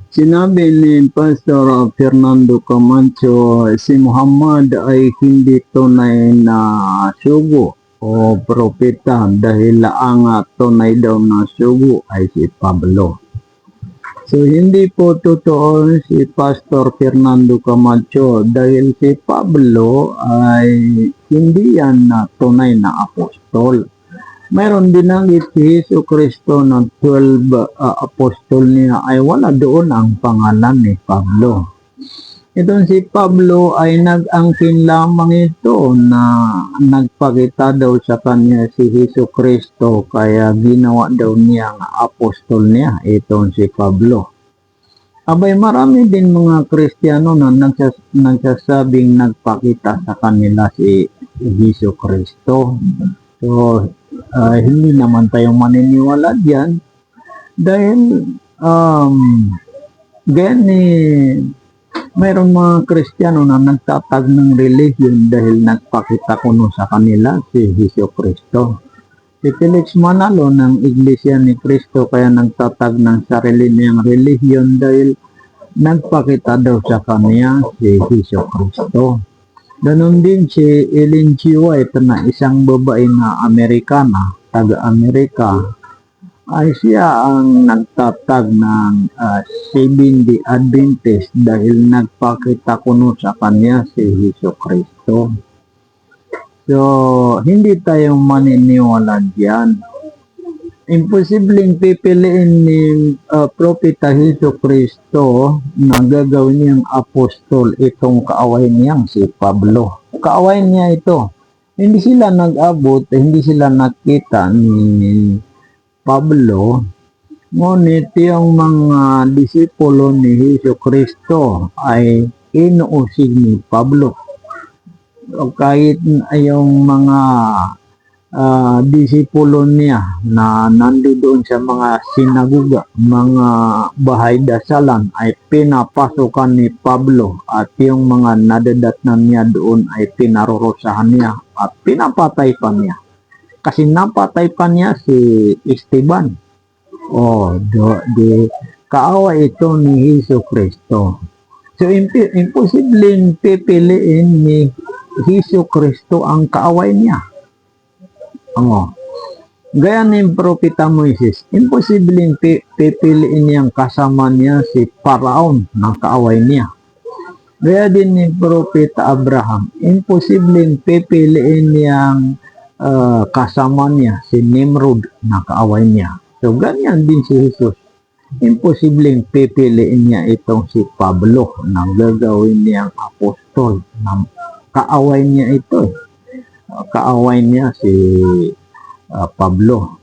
Sinabi ni Pastor Fernando Camacho, si Muhammad ay hindi tunay na sugo o propeta dahil ang tunay daw na sugo ay si Pablo. So hindi po totoo si Pastor Fernando Camacho dahil si Pablo ay hindi yan na tunay na apostol. Mayroon din ang si Jesu Kristo ng 12 apostol niya ay wala doon ang pangalan ni Pablo. Itong si Pablo ay nag-angkin lamang ito na nagpakita daw sa kanya si Jesu Kristo kaya ginawa daw niya ang apostol niya itong si Pablo. Abay marami din mga Kristiyano na nagsasabing nagpakita sa kanila si Jesu Kristo. So, hindi naman tayo maniniwala diyan dahil mayroong mga Kristiyano na nagtatag ng religion dahil nagpakita kuno sa kanila si Jesu Kristo. Si Felix Manalo ng Iglesia ni Cristo kaya nagtatag ng sarili niyang religion dahil nagpakita daw sa kanya si Jesu Kristo. Ganon din si Ellen G. White na isang babae na Amerikana, taga-Amerika, ay siya ang nagtatag ng Seventh-day Adventist dahil nagpakita kuno sa kanya si Jesu Kristo. So, hindi tayo maniniwala diyan. Imposibleng pipiliin ni Propeta Jesu Kristo na gagawin niyang apostol itong kaaway niyang si Pablo. Kaaway niya ito. Hindi sila nag-abot, hindi sila nakita ni Pablo. Ngunit yung mga disipulo ni Jesu Kristo ay inuusig ni Pablo. O kahit yung mga disipulo niya na nandoon sa mga sinaguga, mga bahay dasalan ay pinapasokan ni Pablo at yung mga nadadatnan niya doon ay pinarurusahan niya at pinapatay pa niya. Kasi napatay pa niya si Esteban. Kaawa ito ni Jesu Kristo. So, imposibleng pipiliin ni Jesu Kristo ang kaaway niya. Gaya ni Propeta Moises, imposibleng pipiliin niyang kasama niya si Paraon ng kaaway niya. Gaya din ni Propeta Abraham, imposibleng pipiliin niyang kasama niya si Nimrod na kaaway niya. So ganyan din si Jesus. Imposibleng pipiliin niya itong si Pablo na gagawin niyang apostol. Na kaaway niya ito. Kaaway niya si Pablo.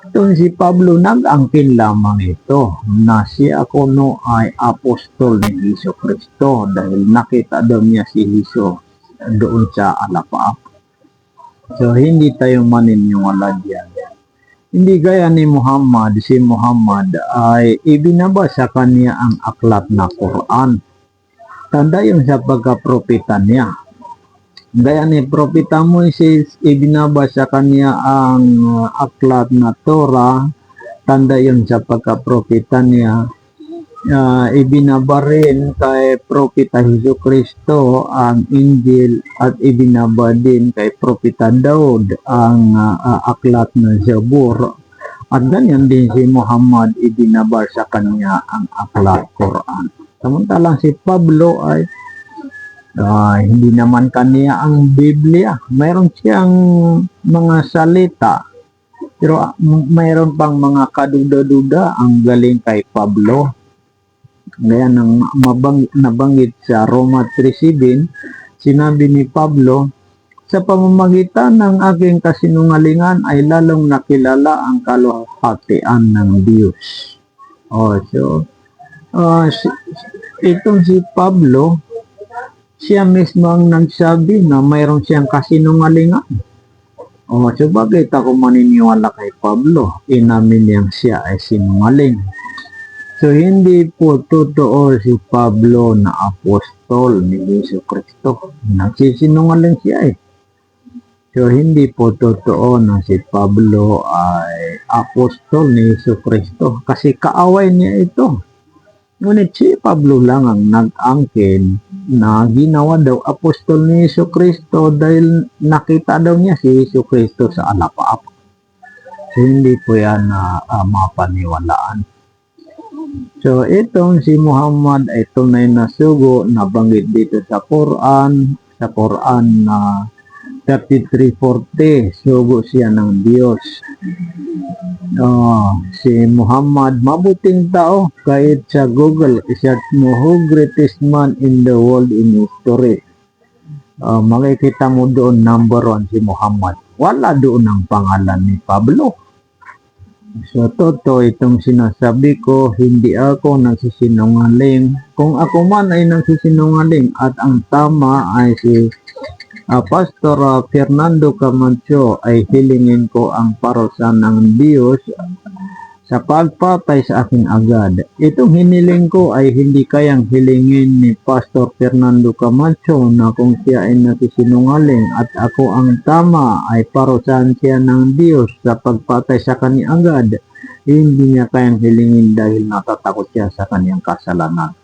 Itong si Pablo nag-angkin lamang ito na siya kuno ay apostol ni Jesu Kristo dahil nakita daw niya si Jesus doon sa alapaap. So hindi tayo maniniwala diyan. Hindi gaya ni Muhammad, si Muhammad ay ibinaba sa kanya ang aklat na Quran. Tanda yung sa pagkapropeta niya. Gaya ni Propeta Moises, ibinaba sa kanya ang aklat na Torah. Tanda yun sa pagkapropeta niya. Ibinaba rin kay Propeta Jesu Kristo ang Injil at ibinaba din kay Propeta Daud ang aklat na Zabur. At ganyan din si Muhammad, ibinaba sa kanya ang aklat Quran. Samantalang si Pablo ay hindi naman kaniya ang Biblia. Mayroon siyang mga salita, pero mayroon pang mga kaduda-duda ang galing kay Pablo. Gaya nang nabanggit sa Roma 3:7, sinabi ni Pablo, sa pamamagitan ng aking kasinungalingan ay lalong nakilala ang kaluwalhatian ng Diyos. Itong si Pablo, siya mismo ang nagsabi na mayroon siyang kasinungalingan. So bakit ako maniniwala kay Pablo? Inamin niyang siya ay sinungaling. So hindi po totoo si Pablo na apostol ni Jesu Kristo. Nagsisinungaling siya eh. So hindi po totoo na si Pablo ay apostol ni Jesu Kristo kasi kaaway niya ito. Ngunit si Pablo lang ang nag-angkin na ginawa daw apostol ni Hesus Kristo dahil nakita daw niya si Hesus Kristo sa alapaap. So, hindi po yan na mapaniwalaan. So, itong si Muhammad ay tunay na sugo na banggit dito sa Quran na 33:40, sugo siya ng Diyos. Si Muhammad, mabuting tao. Kahit sa Google, isearch mo who greatest man in the world in history. Makikita mo doon number 1 si Muhammad. Wala doon ang pangalan ni Pablo. So, totoo itong sinasabi ko, hindi ako nagsisinungaling. Kung ako man ay nagsisinungaling at ang tama ay si Pastor Fernando Camacho, ay hilingin ko ang parusa ng Diyos sa pagpatay sa akin agad. Itong hiniling ko ay hindi kayang hilingin ni Pastor Fernando Camacho na kung siya ay nagsisinungaling at ako ang tama ay parusahan siya ng Diyos sa pagpatay sa kanya agad. Hindi niya kayang hilingin dahil natatakot siya sa kanyang kasalanan.